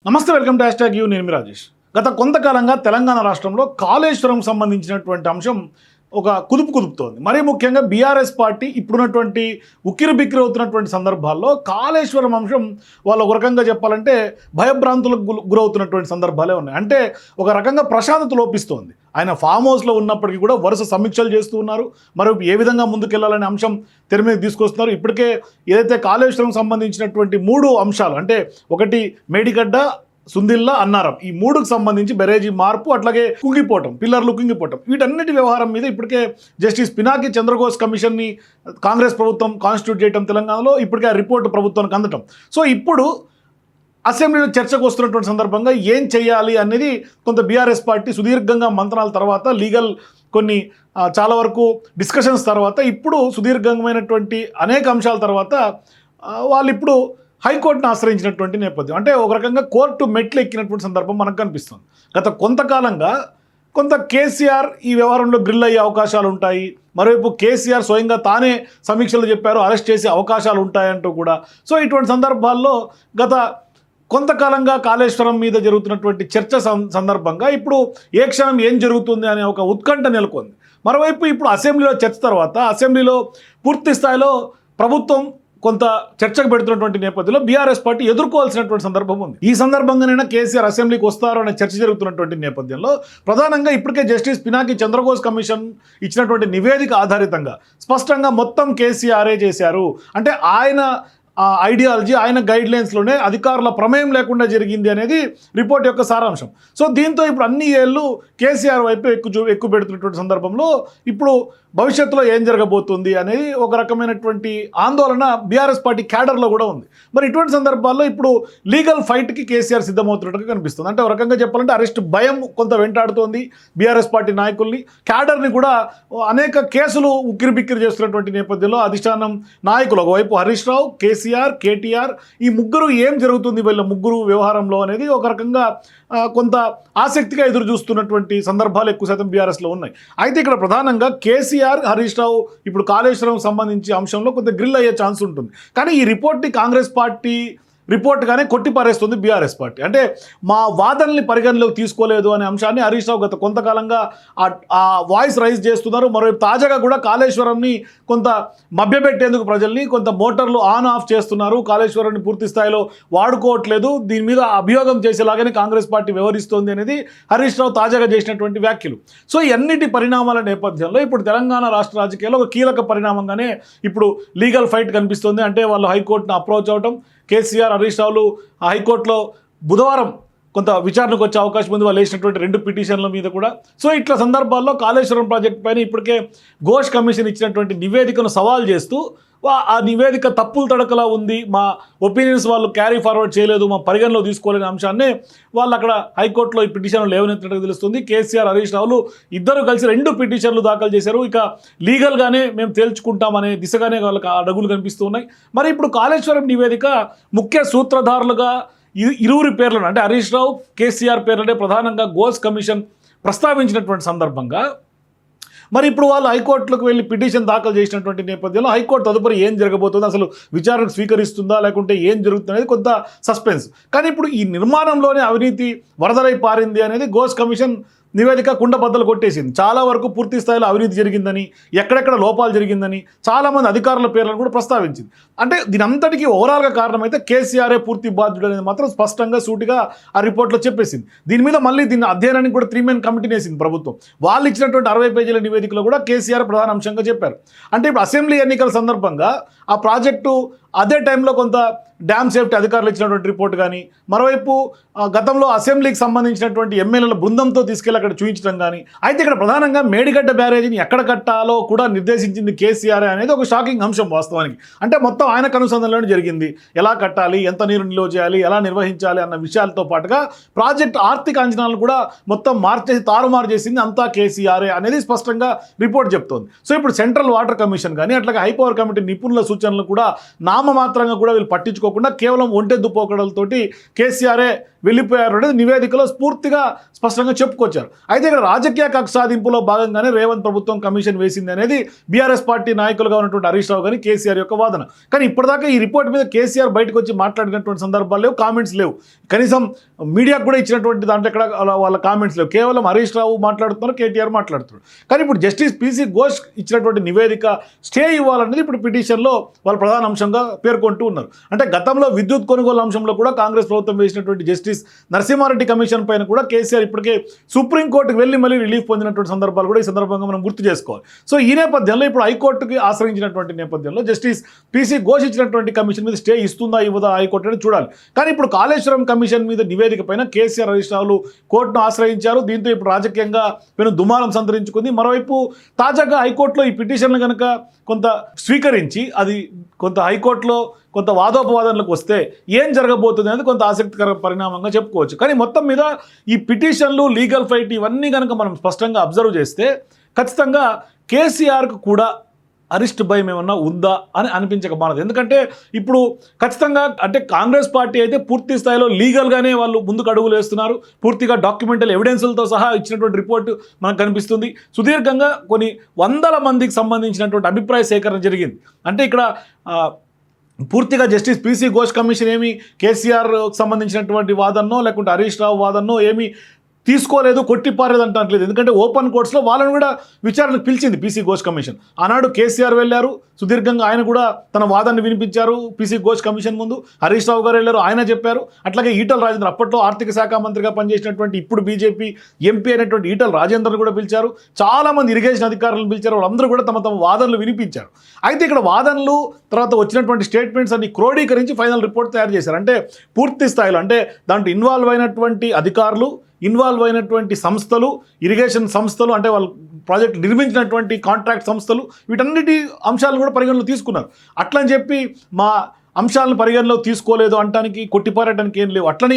నమస్తే, welcome to hashtag you. నేను మీ రాజేష్. గత కొంతకాలంగా తెలంగాణ రాష్ట్రంలో కాళేశ్వరం సంబంధించినటువంటి అంశం ఒక కుదుపుతోంది. మరీ ముఖ్యంగా బీఆర్ఎస్ పార్టీ ఇప్పుడున్నటువంటి ఉక్కిరిబిక్కిరి అవుతున్నటువంటి సందర్భాల్లో కాళేశ్వరం అంశం వాళ్ళు ఒక రకంగా చెప్పాలంటే భయభ్రాంతులకు గురవుతున్నటువంటి సందర్భాలే ఉన్నాయి. అంటే ఒక రకంగా ప్రశాంతత లోపిస్తోంది. ఆయన ఫామ్ హౌస్లో ఉన్నప్పటికీ కూడా వరుస సమీక్షలు చేస్తూ ఉన్నారు. మరి ఏ విధంగా ముందుకెళ్లాలనే అంశం తెర మీద తీసుకొస్తున్నారు. ఇప్పటికే ఏదైతే కాళేశ్వరం సంబంధించినటువంటి 3 అంశాలు, అంటే ఒకటి మేడిగడ్డ, సుందిల్లా, అన్నారం, ఈ 3కు సంబంధించి బెరేజీ మార్పు, అట్లాగే పిల్లర్లు కుంగిపోవటం, వీటన్నిటి వ్యవహారం మీద ఇప్పటికే జస్టిస్ పినాకి చంద్రఘోష్ కమిషన్ని కాంగ్రెస్ ప్రభుత్వం కాన్స్టిట్యూట్ చేయడం తెలంగాణలో, ఇప్పటికే ఆ రిపోర్టు ప్రభుత్వానికి అందటం. సో ఇప్పుడు అసెంబ్లీలో చర్చకు వస్తున్నటువంటి సందర్భంగా ఏం చేయాలి అనేది కొంత బీఆర్ఎస్ పార్టీ సుదీర్ఘంగా మంతనాల తర్వాత, లీగల్ కొన్ని చాలా వరకు డిస్కషన్స్ తర్వాత, ఇప్పుడు సుదీర్ఘమైనటువంటి అనేక అంశాల తర్వాత వాళ్ళు ఇప్పుడు హైకోర్టును ఆశ్రయించినటువంటి నేపథ్యం. అంటే ఒక రకంగా కోర్టు మెట్లు ఎక్కినటువంటి సందర్భం మనకు కనిపిస్తుంది. గత కొంతకాలంగా కేసీఆర్ ఈ వ్యవహారంలో గ్రిల్ అయ్యే అవకాశాలు ఉంటాయి, మరోవైపు కేసీఆర్ స్వయంగా తానే సమీక్షలు చెప్పారు, అరెస్ట్ చేసే అవకాశాలు ఉంటాయంటూ కూడా. సో ఇటువంటి సందర్భాల్లో గత కొంతకాలంగా కాళేశ్వరం మీద జరుగుతున్నటువంటి చర్చ సందర్భంగా ఇప్పుడు ఏ క్షణం ఏం జరుగుతుంది అనే ఒక ఉత్కంఠ నెలకొంది. మరోవైపు ఇప్పుడు అసెంబ్లీలో చర్చ తర్వాత అసెంబ్లీలో పూర్తి స్థాయిలో ప్రభుత్వం కొంత చర్చకు పెడుతున్నటువంటి నేపథ్యంలో బీఆర్ఎస్ పార్టీ ఎదుర్కోవాల్సినటువంటి సందర్భం ఉంది. ఈ సందర్భంగానైనా కేసీఆర్ అసెంబ్లీకి వస్తారో అనే చర్చ జరుగుతున్నటువంటి నేపథ్యంలో ప్రధానంగా ఇప్పటికే జస్టిస్ పినాకి చంద్రఘోష్ కమిషన్ ఇచ్చినటువంటి నివేదిక ఆధారితంగా స్పష్టంగా మొత్తం కేసీఆరే చేశారు, అంటే ఆయన ఐడియాలజీ, ఆయన గైడ్లైన్స్లోనే అధికారుల ప్రమేయం లేకుండా జరిగింది అనేది రిపోర్ట్ యొక్క సారాంశం. సో దీంతో ఇప్పుడు అన్ని ఏళ్ళు కేసీఆర్ వైపు ఎక్కువ పెడుతున్నటువంటి సందర్భంలో ఇప్పుడు భవిష్యత్తులో ఏం జరగబోతుంది అనేది ఒక రకమైనటువంటి ఆందోళన బీఆర్ఎస్ పార్టీ క్యాడర్లో కూడా ఉంది. మరి ఇటువంటి సందర్భాల్లో ఇప్పుడు లీగల్ ఫైట్కి కేసీఆర్ సిద్ధమవుతున్నట్టుగా కనిపిస్తుంది. అంటే ఒక రకంగా చెప్పాలంటే అరెస్ట్ భయం కొంత వెంటాడుతోంది బీఆర్ఎస్ పార్టీ నాయకుల్ని, క్యాడర్ని కూడా. అనేక కేసులు ఉక్కిరిబిక్కిరి చేస్తున్నటువంటి నేపథ్యంలో అధిష్టానం నాయకులు ఒకవైపు హరీష్ రావు, కేసీఆర్, కేటీఆర్, ఈ ముగ్గురు ఏం జరుగుతుంది వీళ్ళ ముగ్గురు వ్యవహారంలో అనేది ఒక రకంగా కొంత ఆసక్తిగా ఎదురు చూస్తున్నటువంటి సందర్భాలు ఎక్కువ శాతం బీఆర్ఎస్లో ఉన్నాయి. అయితే ఇక్కడ ప్రధానంగా కేసీఆర్, హరీష్ రావు ఇప్పుడు కాళేశ్వరం సంబంధించి అంశంలో కొంత గ్రిల్ అయ్యే ఛాన్స్ ఉంటుంది. కానీ ఈ రిపోర్ట్ని కాంగ్రెస్ పార్టీ రిపోర్ట్గానే కొట్టిపారేస్తుంది బీఆర్ఎస్ పార్టీ. అంటే మా వాదనల్ని పరిగణలోకి తీసుకోలేదు అనే అంశాన్ని హరీష్ రావు గత కొంతకాలంగా ఆ వాయిస్ రైజ్ చేస్తున్నారు. మరోవైపు తాజాగా కూడా కాళేశ్వరంని కొంత మభ్యపెట్టేందుకు ప్రజల్ని కొంత మోటార్లు ఆన్ ఆఫ్ చేస్తున్నారు, కాళేశ్వరాన్ని పూర్తి స్థాయిలో వాడుకోవట్లేదు, దీని మీద అభియోగం చేసేలాగానే కాంగ్రెస్ పార్టీ వ్యవహరిస్తోంది అనేది హరీష్ రావు తాజాగా చేసినటువంటి వ్యాఖ్యలు. సో ఈ అన్నిటి పరిణామాల నేపథ్యంలో ఇప్పుడు తెలంగాణ రాష్ట్ర రాజకీయాల్లో ఒక కీలక పరిణామంగానే ఇప్పుడు లీగల్ ఫైట్ కనిపిస్తుంది. అంటే వాళ్ళు హైకోర్టును అప్రోచ్ అవడం, కేసీఆర్, హరీష్ రావులు హైకోర్టులో బుధవారం కొంత విచారణకు వచ్చే అవకాశం ఉంది, వాళ్ళు వేసినటువంటి 2 పిటిషన్ల మీద కూడా. సో ఇట్లా సందర్భాల్లో కాళేశ్వరం ప్రాజెక్టు పైన ఇప్పటికే ఘోష్ కమిషన్ ఇచ్చినటువంటి నివేదికను సవాల్ చేస్తూ ఆ నివేదిక తప్పులు తడకలా ఉంది, మా ఒపీనియన్స్ వాళ్ళు క్యారీ ఫార్వర్డ్ చేయలేదు, మా పరిగణలో తీసుకోలేని అంశాన్ని వాళ్ళు అక్కడ హైకోర్టులో ఈ పిటిషన్లు లేవనెత్తినట్టు తెలుస్తుంది. కేసీఆర్, హరీష్ రావులు ఇద్దరు కలిసి 2 పిటిషన్లు దాఖలు చేశారు. ఇక లీగల్గానే మేము తేల్చుకుంటామనే దిశగానే వాళ్ళకి అడుగులు కనిపిస్తూ ఉన్నాయి. మరి ఇప్పుడు కాళేశ్వరం నివేదిక ముఖ్య సూత్రధారులుగా ఇరువురి పేర్లను, అంటే హరీష్ రావు, కేసీఆర్ పేర్లనే ప్రధానంగా ఘోష్ కమిషన్ ప్రస్తావించినటువంటి సందర్భంగా మరి ఇప్పుడు వాళ్ళు హైకోర్టులకు వెళ్ళి పిటిషన్ దాఖలు చేసినటువంటి నేపథ్యంలో హైకోర్టు తదుపరి ఏం జరగబోతుందో, అసలు విచారణకు స్వీకరిస్తుందా లేకుంటే ఏం జరుగుతుంది అనేది కొంత సస్పెన్స్. కానీ ఇప్పుడు ఈ నిర్మాణంలోనే అవినీతి వరదలై పారింది అనేది ఘోష్ కమిషన్ నివేదిక కుండబద్దలు కొట్టేసింది. చాలా వరకు పూర్తి స్థాయిలో అవినీతి జరిగిందని, ఎక్కడెక్కడ లోపాలు జరిగిందని చాలామంది అధికారుల పేర్లను కూడా ప్రస్తావించింది. అంటే దీని అంతటికీ ఓవరాల్గా కారణమైతే కేసీఆరే పూర్తి బాధ్యుడు అనేది మాత్రం స్పష్టంగా సూటిగా ఆ రిపోర్ట్లో చెప్పేసింది. దీని మీద మళ్ళీ దీన్ని అధ్యయనానికి కూడా 3 మెన్ కమిటీని వేసింది ప్రభుత్వం. వాళ్ళు ఇచ్చినటువంటి 60 పేజీల నివేదికలో కూడా కేసీఆర్ ప్రధాన అంశంగా చెప్పారు. అంటే ఇప్పుడు అసెంబ్లీ ఎన్నికల సందర్భంగా ఆ ప్రాజెక్టు అదే టైంలో కొంత డ్యామ్ సేఫ్టీ అధికారులు ఇచ్చినటువంటి రిపోర్ట్ కానీ, మరోవైపు గతంలో అసెంబ్లీకి సంబంధించినటువంటి ఎమ్మెల్యేల బృందంతో తీసుకెళ్ళి అక్కడ చూపించడం కానీ. అయితే ఇక్కడ ప్రధానంగా మేడిగడ్డ బ్యారేజీని ఎక్కడ కట్టాలో కూడా నిర్దేశించింది కేసీఆర్ అనేది ఒక షాకింగ్ అంశం వాస్తవానికి. అంటే మొత్తం ఆయన కనుసంధానంలోనే జరిగింది. ఎలా కట్టాలి, ఎంత నీరు నిల్వ చేయాలి, ఎలా నిర్వహించాలి అన్న విషయాలతో పాటుగా ప్రాజెక్ట్ ఆర్థిక అంచనాలను కూడా మొత్తం మార్చేసి తారుమారు చేసింది అంతా కేసీఆర్ అనేది స్పష్టంగా రిపోర్ట్ చెప్తోంది. సో ఇప్పుడు సెంట్రల్ వాటర్ కమిషన్ కానీ, అట్లాగే హైపవర్ కమిటీ నిపుణుల సూచనలు కూడా నామమాత్రంగా కూడా వీళ్ళు పట్టించుకోకుండా కేవలం ఒంటెద్దు పోకడలతోటి కేసీఆరే వెళ్ళిపోయారు అనేది నివేదికలో పూర్తిగా స్పష్టంగా చెప్పుకొచ్చారు. అయితే ఇక్కడ రాజకీయ కక్ష సాధింపులో భాగంగానే రేవంత్ ప్రభుత్వం కమిషన్ వేసింది అనేది బీఆర్ఎస్ పార్టీ నాయకులుగా ఉన్నటువంటి హరీష్ రావు గాని కేసీఆర్ యొక్క వాదన. కానీ ఇప్పటిదాకా ఈ రిపోర్ట్ మీద కేసీఆర్ బయటకు వచ్చి మాట్లాడినటువంటి సందర్భాలు లేవు, కామెంట్స్ లేవు, కనీసం మీడియాకు కూడా ఇచ్చినటువంటి దాంట్లో ఎక్కడ వాళ్ళ కామెంట్స్ లేవు. కేవలం హరీష్ రావు మాట్లాడుతున్నారు, కేటీఆర్ మాట్లాడుతున్నారు. కానీ ఇప్పుడు జస్టిస్ పీసీ ఘోష్ ఇచ్చినటువంటి నివేదిక స్టే ఇవ్వాలనేది ఇప్పుడు పిటిషన్లో వాళ్ళ ప్రధాన అంశంగా పేర్కొంటూ ఉన్నారు. అంటే గతంలో విద్యుత్ కొనుగోలు అంశంలో కూడా కాంగ్రెస్ ప్రభుత్వం వేసినటువంటి జస్టిస్ నరసింహారెడ్డి కమిషన్ పైన కూడా కేసీఆర్ ఇప్పటికే సుప్రీంకోర్టుకు వెళ్ళి మళ్ళీ రిలీఫ్ పొందినటువంటి సందర్భాలు కూడా ఈ సందర్భంగా మనం గుర్తు చేసుకోవాలి. సో ఈ నేపథ్యంలో ఇప్పుడు హైకోర్టుకి ఆశ్రయించినటువంటి నేపథ్యంలో జస్టిస్ పీసీ ఘోష్ ఇచ్చినటువంటి కమిషన్ మీద స్టే ఇస్తుందా ఇవ్వదా హైకోర్టు అని చూడాలి. కానీ ఇప్పుడు కాళేశ్వరం కమిషన్ మీద నివేదిక పైన కేసీఆర్ హరీష్ రావులు కోర్టును ఆశ్రయించారు. దీంతో ఇప్పుడు రాజకీయంగా పెను దుమారం సంతరించుకుంది. మరోవైపు తాజాగా హైకోర్టులో ఈ పిటిషన్లు కనుక కొంత స్వీకరించి అది కొంత హైకోర్టులో కొంత వాదోపవాదనలకు వస్తే ఏం జరగబోతుంది అనేది కొంత ఆసక్తికర పరిణామంగా చెప్పుకోవచ్చు. కానీ మొత్తం మీద ఈ పిటిషన్లు, లీగల్ ఫైట్ ఇవన్నీ కనుక మనం స్పష్టంగా అబ్జర్వ్ చేస్తే ఖచ్చితంగా కేసీఆర్కు కూడా అరెస్ట్ భయం ఏమన్నా ఉందా అని అనిపించకమానదు. ఎందుకంటే ఇప్పుడు ఖచ్చితంగా అంటే కాంగ్రెస్ పార్టీ అయితే పూర్తి స్థాయిలో లీగల్గానే వాళ్ళు ముందుకు అడుగులు వేస్తున్నారు. పూర్తిగా డాక్యుమెంటల్ ఎవిడెన్సులతో సహా ఇచ్చినటువంటి రిపోర్టు మనకు కనిపిస్తుంది. సుదీర్ఘంగా కొన్ని వందల మందికి సంబంధించినటువంటి అభిప్రాయ సేకరణ జరిగింది. అంటే ఇక్కడ పూర్తిగా జస్టిస్ పీసీ ఘోష్ కమిషన్ ఏమి కేసీఆర్ సంబంధించినటువంటి వాదనో లేకుంటే హరీష్ రావు వాదనో ఏమి తీసుకోలేదు, కొట్టిపారేది అంటట్లేదు. ఎందుకంటే ఓపెన్ కోర్ట్స్లో వాళ్ళని కూడా విచారణకు పిలిచింది పీసీ ఘోష్ కమిషన్. ఆనాడు కేసీఆర్ వెళ్ళారు, సుదీర్ఘంగా ఆయన కూడా తన వాదనని వినిపించారు పీసీ ఘోష్ కమిషన్ ముందు. హరీష్ రావు గారు వెళ్ళారు, ఆయన చెప్పారు. అట్లాగే ఈటల రాజేందర్ అప్పట్లో ఆర్థిక శాఖ మంత్రిగా పనిచేసినటువంటి ఇప్పుడు బీజేపీ ఎంపీ అయినటువంటి ఈటల రాజేందర్ కూడా పిలిచారు. చాలామంది ఇరిగేషన్ అధికారులను పిలిచారు. వాళ్ళందరూ కూడా తమ వాదనలు వినిపించారు. అయితే ఇక్కడ వాదనలు తర్వాత వచ్చినటువంటి స్టేట్మెంట్స్ అన్ని క్రోడీకరించి ఫైనల్ రిపోర్ట్ తయారు చేశారు. అంటే పూర్తి స్థాయిలో అంటే దాంట్లో ఇన్వాల్వ్ అయినటువంటి అధికారులు, ఇన్వాల్వ్ అయినటువంటి సంస్థలు, ఇరిగేషన్ సంస్థలు, అంటే వాళ్ళు ప్రాజెక్ట్ నిర్మించినటువంటి కాంట్రాక్ట్ సంస్థలు, వీటన్నిటి అంశాలను కూడా పరిగణలో తీసుకున్నారు. అట్లని చెప్పి మా అంశాలను పరిగణలో తీసుకోలేదు అంటానికి, కొట్టిపారటానికి ఏం లేవు. అట్లని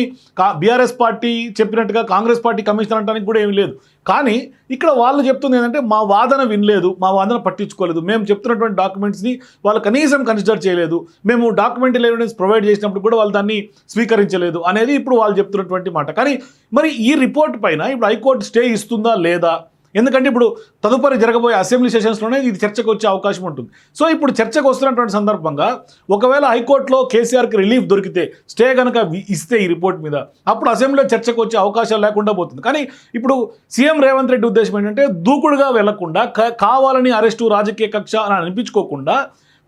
బీఆర్ఎస్ పార్టీ చెప్పినట్టుగా కాంగ్రెస్ పార్టీ కమిషనర్ అంటానికి కూడా ఏం లేదు. కానీ ఇక్కడ వాళ్ళు చెప్తుంది ఏంటంటే మా వాదన వినలేదు, మా వాదన పట్టించుకోలేదు, మేము చెప్తున్నటువంటి డాక్యుమెంట్స్ని వాళ్ళు కనీసం కన్సిడర్ చేయలేదు, మేము డాక్యుమెంటల్ ఎవిడెన్స్ ప్రొవైడ్ చేసినప్పుడు కూడా వాళ్ళు దాన్ని స్వీకరించలేదు అనేది ఇప్పుడు వాళ్ళు చెప్తున్నటువంటి మాట. కానీ మరి ఈ రిపోర్ట్ పైన ఇప్పుడు హైకోర్టు స్టే ఇస్తుందా లేదా? ఎందుకంటే ఇప్పుడు తదుపరి జరగబోయే అసెంబ్లీ సెషన్స్లోనే ఇది చర్చకు వచ్చే అవకాశం ఉంటుంది. సో ఇప్పుడు చర్చకు వస్తున్నటువంటి సందర్భంగా ఒకవేళ హైకోర్టులో కేసీఆర్కి రిలీఫ్ దొరికితే, స్టే కనుక ఇస్తే ఈ రిపోర్ట్ మీద, అప్పుడు అసెంబ్లీలో చర్చకు వచ్చే అవకాశాలు లేకుండా పోతుంది. కానీ ఇప్పుడు సీఎం రేవంత్ రెడ్డి ఉద్దేశం ఏంటంటే దూకుడుగా వెళ్లకుండా, కావాలని అరెస్టు, రాజకీయ కక్ష అని అనిపించుకోకుండా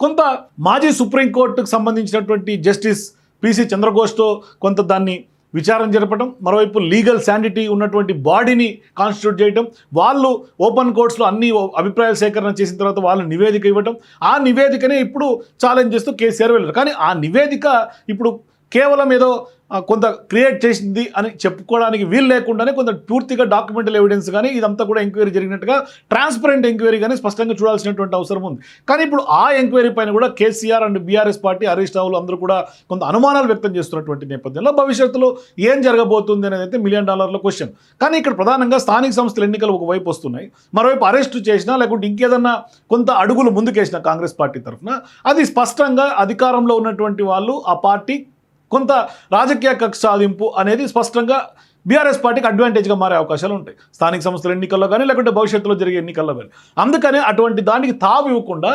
కొంత మాజీ సుప్రీంకోర్టుకు సంబంధించినటువంటి జస్టిస్ పీసీ చంద్రఘోష్తో కొంత దాన్ని విచారణ జరపడం, మరోవైపు లీగల్ శాండిటీ ఉన్నటువంటి బాడీని కాన్స్టిట్యూట్ చేయడం, వాళ్ళు ఓపెన్ కోర్ట్స్లో అన్ని అభిప్రాయాల సేకరణ చేసిన తర్వాత వాళ్ళు నివేదిక ఇవ్వటం, ఆ నివేదికనే ఇప్పుడు ఛాలెంజ్ చేస్తూ కేసీఆర్ వెళ్ళారు. కానీ ఆ నివేదిక ఇప్పుడు కేవలం ఏదో కొంత క్రియేట్ చేసింది అని చెప్పుకోవడానికి వీలు లేకుండానే కొంత పూర్తిగా డాక్యుమెంటల్ ఎవిడెన్స్ కానీ ఇదంతా కూడా ఎంక్వైరీ జరిగినట్టుగా ట్రాన్స్పరెంట్ ఎంక్వైరీ కానీ స్పష్టంగా చూడాల్సినటువంటి అవసరం ఉంది. కానీ ఇప్పుడు ఆ ఎంక్వైరీ పైన కూడా కేసీఆర్ అండ్ బీఆర్ఎస్ పార్టీ, హరీష్ రావులు అందరూ కూడా కొంత అనుమానాలు వ్యక్తం చేస్తున్నటువంటి నేపథ్యంలో భవిష్యత్తులో ఏం జరగబోతుంది అనేది అయితే $1 మిలియన్ క్వశ్చన్. కానీ ఇక్కడ ప్రధానంగా స్థానిక సంస్థల ఎన్నికలు ఒకవైపు వస్తున్నాయి, మరోవైపు అరెస్ట్ చేసినా లేకుంటే ఇంకేదన్నా కొంత అడుగులు ముందుకేసిన కాంగ్రెస్ పార్టీ తరఫున అది స్పష్టంగా అధికారంలో ఉన్నటువంటి వాళ్ళు, ఆ పార్టీ కొంత రాజకీయ కక్ష సాధింపు అనేది స్పష్టంగా బీఆర్ఎస్ పార్టీకి అడ్వాంటేజ్గా మారే అవకాశాలు ఉంటాయి స్థానిక సంస్థల ఎన్నికల్లో కానీ లేకుంటే భవిష్యత్తులో జరిగే ఎన్నికల్లో కానీ. అందుకనే అటువంటి దానికి తావు ఇవ్వకుండా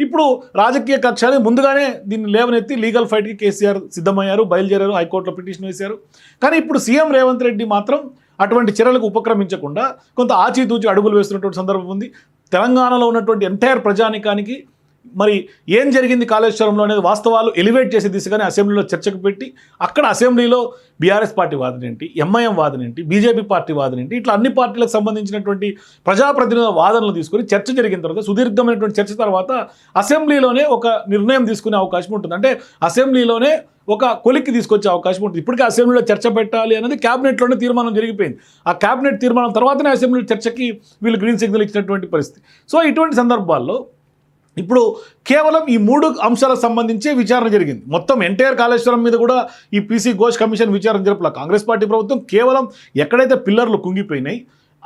ఇప్పుడు రాజకీయ కక్షని ముందుగానే దీన్ని లేవనెత్తి లీగల్ ఫైట్కి కేసీఆర్ సిద్ధమయ్యారు, బయలుదేరారు, హైకోర్టులో పిటిషన్ వేశారు. కానీ ఇప్పుడు సీఎం రేవంత్ రెడ్డి మాత్రం అటువంటి చర్యలకు ఉపక్రమించకుండా కొంత ఆచితూచి అడుగులు వేస్తున్నటువంటి సందర్భం ఉంది. తెలంగాణలో ఉన్నటువంటి ఎంటైర్ ప్రజానికానికి మరి ఏం జరిగింది కాళేశ్వరంలో అనేది వాస్తవాలు ఎలివేట్ చేసే దిశగానే అసెంబ్లీలో చర్చకు పెట్టి అక్కడ అసెంబ్లీలో బీఆర్ఎస్ పార్టీ వాదన ఏంటి, ఎంఐఎం వాదన ఏంటి, బీజేపీ పార్టీ వాదన ఏంటి, ఇట్లా అన్ని పార్టీలకు సంబంధించినటువంటి ప్రజాప్రతినిధుల వాదనలు తీసుకొని చర్చ జరిగిన తర్వాత, సుదీర్ఘమైనటువంటి చర్చ తర్వాత అసెంబ్లీలోనే ఒక నిర్ణయం తీసుకునే అవకాశం ఉంటుంది. అంటే అసెంబ్లీలోనే ఒక కొలిక్కి తీసుకొచ్చే అవకాశం ఉంటుంది. ఇప్పటికే అసెంబ్లీలో చర్చ పెట్టాలి అనేది క్యాబినెట్లోనే తీర్మానం జరిగిపోయింది. ఆ క్యాబినెట్ తీర్మానం తర్వాతనే అసెంబ్లీ చర్చకి వీళ్ళు గ్రీన్ సిగ్నల్ ఇచ్చినటువంటి పరిస్థితి. సో ఇటువంటి సందర్భాల్లో ఇప్పుడు కేవలం ఈ 3 అంశాలకు సంబంధించే విచారణ జరిగింది. మొత్తం ఎంటైర్ కాళేశ్వరం మీద కూడా ఈ పీసీ ఘోష్ కమిషన్ విచారణ జరపల కాంగ్రెస్ పార్టీ ప్రభుత్వం. కేవలం ఎక్కడైతే పిల్లర్లు కుంగిపోయినాయి,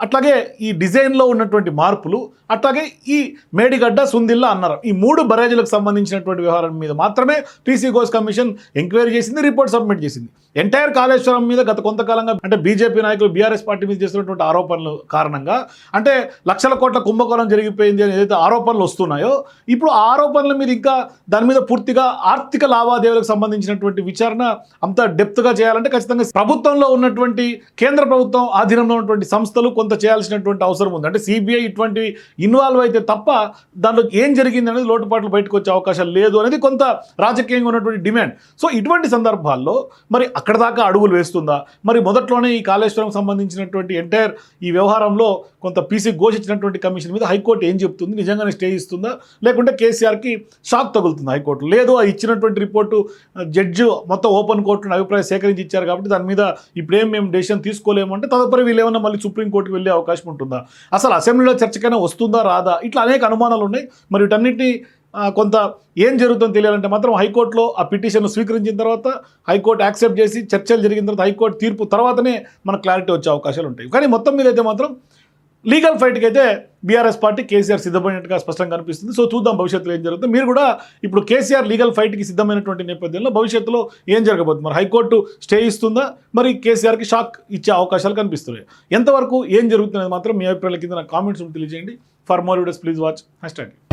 అట్లాగే ఈ డిజైన్లో ఉన్నటువంటి మార్పులు, అట్లాగే ఈ మేడిగడ్డ సుందిల్లా అన్నారు, ఈ 3 బరేజీలకు సంబంధించినటువంటి వ్యవహారం మీద మాత్రమే పీసీ ఘోష్ కమిషన్ ఎంక్వైరీ చేసింది, రిపోర్ట్ సబ్మిట్ చేసింది. ఎంటైర్ కాళేశ్వరం మీద గత కొంతకాలంగా అంటే బీజేపీ నాయకులు బీఆర్ఎస్ పార్టీ మీద చేస్తున్నటువంటి ఆరోపణలు కారణంగా, అంటే లక్షల కోట్ల కుంభకోణం జరిగిపోయింది అని ఏదైతే ఆరోపణలు వస్తున్నాయో, ఇప్పుడు ఆ ఆరోపణల మీద ఇంకా దాని మీద పూర్తిగా ఆర్థిక లావాదేవీలకు సంబంధించినటువంటి విచారణ అంత డెప్త్గా చేయాలంటే ఖచ్చితంగా ప్రభుత్వంలో ఉన్నటువంటి కేంద్ర ప్రభుత్వం ఆధీనంలో ఉన్నటువంటి సంస్థలు కొంత చేయాల్సినటువంటి అవసరం ఉంది. అంటే సిబిఐ ఇటువంటి ఇన్వాల్వ్ అయితే తప్ప దాంట్లో ఏం జరిగింది అనేది లోటుపాట్లు బయటకు వచ్చే అవకాశం లేదు అనేది కొంత రాజకీయంగా ఉన్నటువంటి డిమాండ్. సో ఇటువంటి సందర్భాల్లో మరి అక్కడ దాకా అడుగులు వేస్తుందా? మరి మొదట్లోనే ఈ కాళేశ్వరం సంబంధించినటువంటి ఎంటైర్ ఈ వ్యవహారంలో కొంత పీసీ ఘోష్ ఇచ్చినటువంటి కమిషన్ మీద హైకోర్టు ఏం చెప్తుంది? నిజంగానే స్టే ఇస్తుందా, లేకుంటే కేసీఆర్కి షాక్ తగులుతుంది హైకోర్టు? లేదు, ఆ ఇచ్చినటువంటి రిపోర్టు జడ్జి మొత్తం ఓపెన్ కోర్టును అభిప్రాయం సేకరించి ఇచ్చారు కాబట్టి దాని మీద ఇప్పుడేం మేము డెసిషన్ తీసుకోలేము అంటే తదుపరి వీళ్ళు ఏమన్నా మళ్ళీ సుప్రీంకోర్టుకి వెళ్ళే అవకాశం ఉంటుందా? అసలు అసెంబ్లీలో చర్చకైనా వస్తుందా రాదా? ఇట్లా అనేక అనుమానాలు ఉన్నాయి. మరి వీటన్నిటిని కొంత ఏం జరుగుతుందో తెలియాలంటే మాత్రం హైకోర్టులో ఆ పిటిషన్ను స్వీకరించిన తర్వాత, హైకోర్టు యాక్సెప్ట్ చేసి చర్చలు జరిగిన తర్వాత, హైకోర్టు తీర్పు తర్వాతనే మనకు క్లారిటీ వచ్చే అవకాశాలు ఉంటాయి. కానీ మొత్తం మీద అయితే మాత్రం లీగల్ ఫైట్కి అయితే బీఆర్ఎస్ పార్టీ కేసీఆర్ సిద్ధమైనట్టుగా స్పష్టంగా కనిపిస్తుంది. సో చూద్దాం భవిష్యత్తులో ఏం జరుగుతుంది. మీరు కూడా ఇప్పుడు కేసీఆర్ లీగల్ ఫైట్కి సిద్ధమైనటువంటి నేపథ్యంలో భవిష్యత్తులో ఏం జరగబోతుంది? మరి హైకోర్టు స్టే ఇస్తుందా, మరి కేసీఆర్కి షాక్ ఇచ్చే అవకాశాలు కనిపిస్తున్నాయి? ఎంతవరకు ఏం జరుగుతున్నది మాత్రం మీ అభిప్రాయాల కింద నాకు కామెంట్స్ తెలియజేయండి. For more videos please watch #.